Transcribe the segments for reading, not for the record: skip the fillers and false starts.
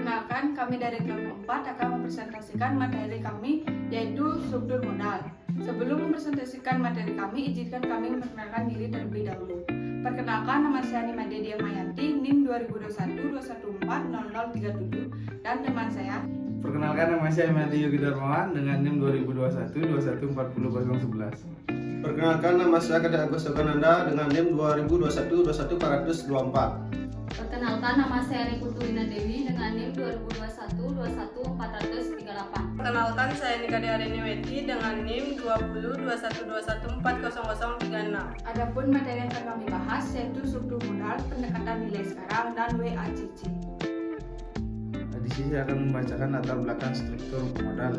Perkenalkan, kami dari kelompok 4 akan mempresentasikan materi kami, yaitu struktur modal. Sebelum mempresentasikan materi kami, izinkan kami memperkenalkan diri terlebih dahulu. Perkenalkan, nama saya Nima Dedia Mayanti, NIM 2021-214-0037, dan teman saya. Perkenalkan, nama saya Mehdi Yogi Darmawan dengan NIM 2021-2140011. Perkenalkan, nama saya Kadek Agus Yogananda dengan NIM 2021-21424. Perkenalkan, nama saya Rikutuina Dewi dengan NIM 2021-21438. Perkenalkan, saya Nika Dearini Weti dengan NIM 2021-2140036. Adapun materi yang akan kami bahas yaitu struktur modal, pendekatan nilai sekarang, dan WACC. Di sini saya akan membacakan latar belakang struktur modal.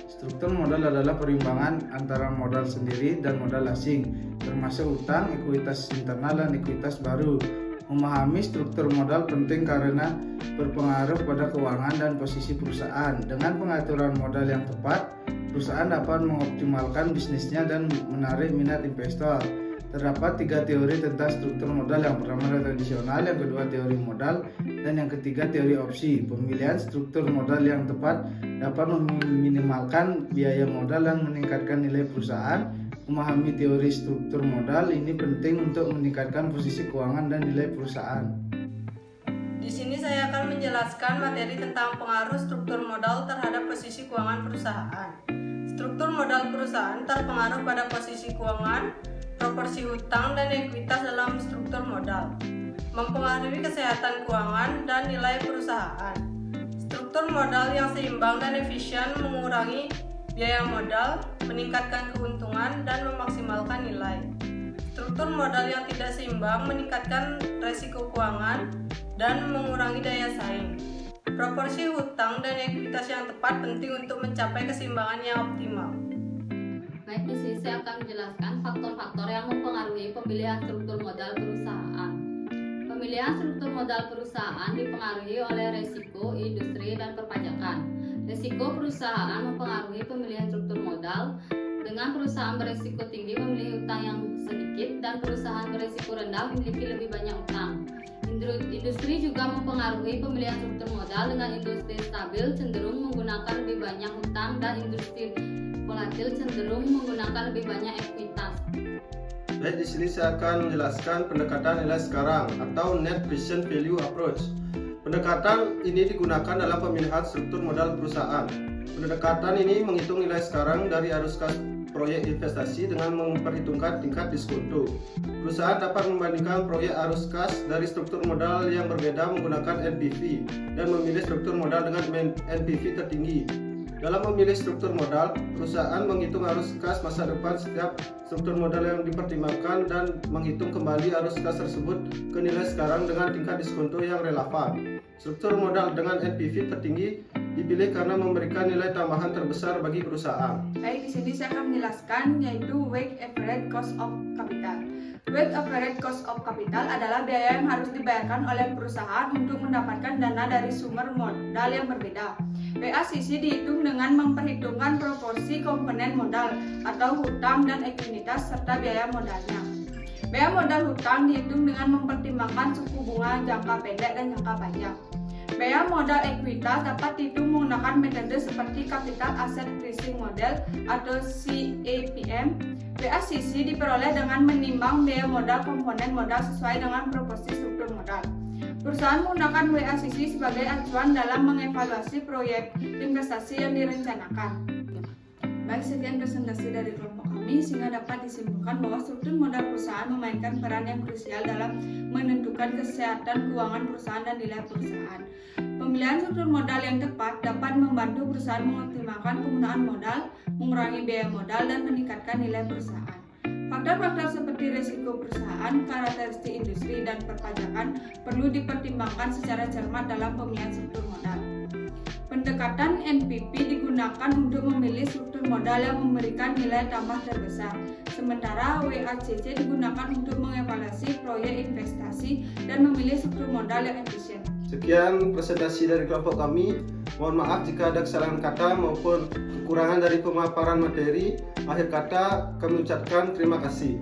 Struktur modal adalah perimbangan antara modal sendiri dan modal asing, termasuk utang, ekuitas internal, dan ekuitas baru. Memahami struktur modal penting karena berpengaruh pada keuangan dan posisi perusahaan. Dengan pengaturan modal yang tepat, perusahaan dapat mengoptimalkan bisnisnya dan menarik minat investor. Terdapat 3 teori tentang struktur modal. Yang pertama tradisional, yang kedua teori modal, dan yang ketiga teori opsi. Pemilihan struktur modal yang tepat dapat meminimalkan biaya modal dan meningkatkan nilai perusahaan. Memahami teori struktur modal ini penting untuk meningkatkan posisi keuangan dan nilai perusahaan. Di sini saya akan menjelaskan materi tentang pengaruh struktur modal terhadap posisi keuangan perusahaan. Struktur modal perusahaan terpengaruh pada posisi keuangan, proporsi hutang, dan ekuitas dalam struktur modal, mempengaruhi kesehatan keuangan dan nilai perusahaan. Struktur modal yang seimbang dan efisien mengurangi biaya modal, meningkatkan keuntungan, dan memaksimalkan nilai. Struktur modal yang tidak seimbang meningkatkan resiko keuangan dan mengurangi daya saing. Proporsi hutang dan ekuitas yang tepat penting untuk mencapai keseimbangan yang optimal. Baik, di sini saya akan menjelaskan faktor-faktor yang mempengaruhi pemilihan struktur modal perusahaan. Pemilihan struktur modal perusahaan dipengaruhi oleh resiko, industri, dan perpajakan. Risiko perusahaan mempengaruhi pemilihan struktur modal. Dengan perusahaan berisiko tinggi memilih utang yang sedikit, dan perusahaan berisiko rendah memiliki lebih banyak utang. Industri juga mempengaruhi pemilihan struktur modal. Dengan industri stabil cenderung menggunakan lebih banyak utang, dan industri volatil cenderung menggunakan lebih banyak ekuitas. Baik, di sini saya akan menjelaskan pendekatan nilai sekarang atau Net Present Value Approach. Pendekatan ini digunakan dalam pemilihan struktur modal perusahaan. Pendekatan ini menghitung nilai sekarang dari arus kas proyek investasi dengan memperhitungkan tingkat diskonto. Perusahaan dapat membandingkan proyek arus kas dari struktur modal yang berbeda menggunakan NPV dan memilih struktur modal dengan NPV tertinggi. Dalam memilih struktur modal, perusahaan menghitung arus kas masa depan setiap struktur modal yang dipertimbangkan dan menghitung kembali arus kas tersebut ke nilai sekarang dengan tingkat diskonto yang relevan. Struktur modal dengan NPV tertinggi dipilih karena memberikan nilai tambahan terbesar bagi perusahaan. Baik, di sini saya akan menjelaskan yaitu weighted average cost of capital. Weighted average cost of capital adalah biaya yang harus dibayarkan oleh perusahaan untuk mendapatkan dana dari sumber modal yang berbeda. WACC dihitung dengan memperhitungkan proporsi komponen modal atau hutang dan ekuitas serta biaya modalnya. Biaya modal hutang dihitung dengan mempertimbangkan suku bunga jangka pendek dan jangka panjang. Biaya modal ekuitas dapat dihitung menggunakan metode seperti Capital Asset Pricing Model atau CAPM. WACC diperoleh dengan menimbang biaya modal komponen modal sesuai dengan proporsi struktur modal. Perusahaan menggunakan WACC sebagai acuan dalam mengevaluasi proyek investasi yang direncanakan. Baik, sekian presentasi dari kelompok kami sehingga dapat disimpulkan bahwa struktur modal perusahaan memainkan peran yang krusial dalam menentukan kesehatan keuangan perusahaan dan nilai perusahaan. Pemilihan struktur modal yang tepat dapat membantu perusahaan mengoptimalkan penggunaan modal, mengurangi biaya modal, dan meningkatkan nilai perusahaan. Faktor-faktor seperti risiko perusahaan, karakteristik industri, dan perpajakan perlu dipertimbangkan secara cermat dalam pemilihan struktur modal. Pendekatan NPV digunakan untuk memilih struktur modal yang memberikan nilai tambah terbesar, sementara WACC digunakan untuk mengevaluasi proyek investasi dan memilih struktur modal yang efisien. Sekian presentasi dari kelompok kami. Mohon maaf jika ada kesalahan kata maupun kekurangan dari pemaparan materi. Akhir kata kami ucapkan terima kasih.